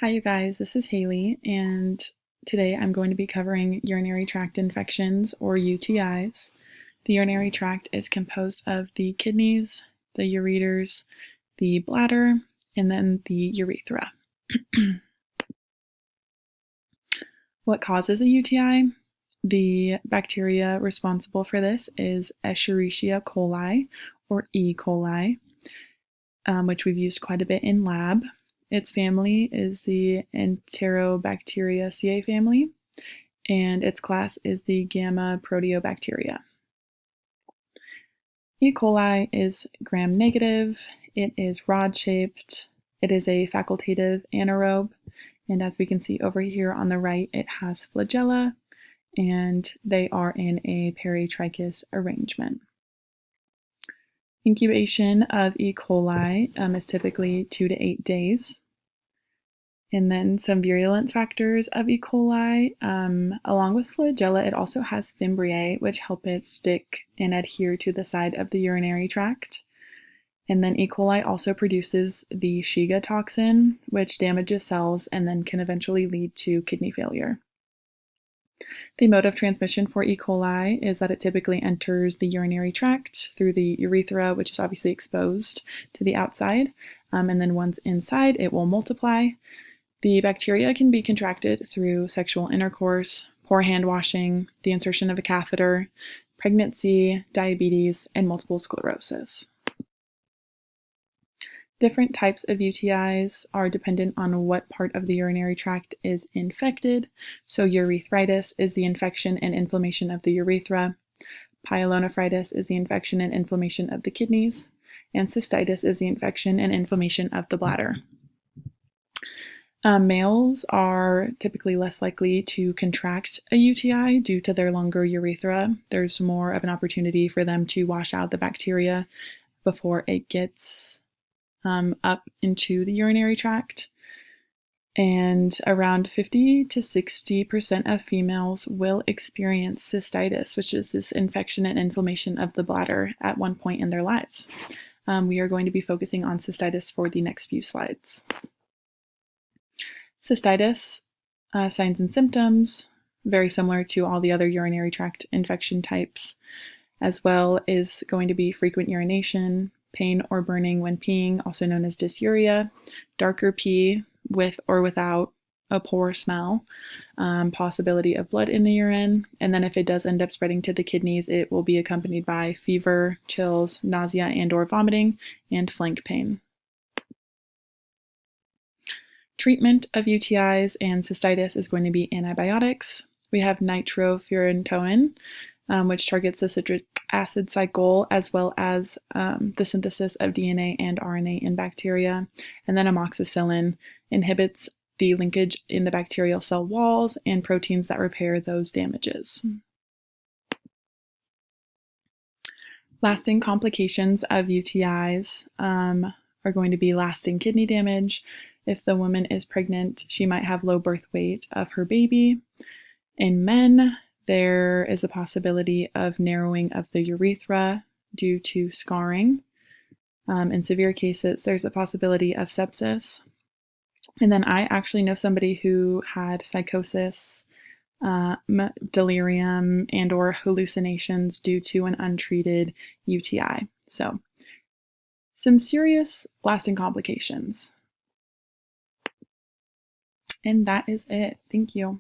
Hi, you guys, this is Haley, and today I'm going to be covering urinary tract infections, or UTIs. The urinary tract is composed of the kidneys, the ureters, the bladder, and then the urethra. What causes a UTI? The bacteria responsible for this is Escherichia coli, or E. coli, which we've used quite a bit in lab. Its family is the Enterobacteriaceae family, and its class is the Gamma proteobacteria. E. coli is gram-negative, it is rod-shaped, it is a facultative anaerobe, and as we can see over here on the right, it has flagella, and they are in a peritrichous arrangement. Incubation of E. coli is typically 2 to 8 days. And then some virulence factors of E. coli, along with flagella, it also has fimbriae, which help it stick and adhere to the side of the urinary tract. And then E. coli also produces the Shiga toxin, which damages cells and then can eventually lead to kidney failure. The mode of transmission for E. coli is that it typically enters the urinary tract through the urethra, which is obviously exposed to the outside, and then once inside, it will multiply. The bacteria can be contracted through sexual intercourse, poor hand washing, the insertion of a catheter, pregnancy, diabetes, and multiple sclerosis. Different types of UTIs are dependent on what part of the urinary tract is infected. So urethritis is the infection and inflammation of the urethra. Pyelonephritis is the infection and inflammation of the kidneys. And cystitis is the infection and inflammation of the bladder. Males are typically less likely to contract a UTI due to their longer urethra. There's more of an opportunity for them to wash out the bacteria before it gets up into the urinary tract. And around 50 to 60% of females will experience cystitis, which is this infection and inflammation of the bladder at one point in their lives. We are going to be focusing on cystitis for the next few slides. Cystitis, signs and symptoms, very similar to all the other urinary tract infection types, as well is going to be frequent urination, pain or burning when peeing, also known as dysuria, darker pee with or without a poor smell, possibility of blood in the urine, and then if it does end up spreading to the kidneys, it will be accompanied by fever, chills, nausea and or vomiting, and flank pain. Treatment of UTIs and cystitis is going to be antibiotics. We have nitrofurantoin, which targets the citric acid cycle, as well as the synthesis of DNA and RNA in bacteria. And then amoxicillin inhibits the linkage in the bacterial cell walls and proteins that repair those damages. Lasting complications of UTIs are going to be lasting kidney damage. If the woman is pregnant, she might have low birth weight of her baby. In men, there is a possibility of narrowing of the urethra due to scarring. In severe cases, there's a possibility of sepsis. And then I actually know somebody who had psychosis, delirium, and or hallucinations due to an untreated UTI. So, some serious lasting complications. And that is it. Thank you.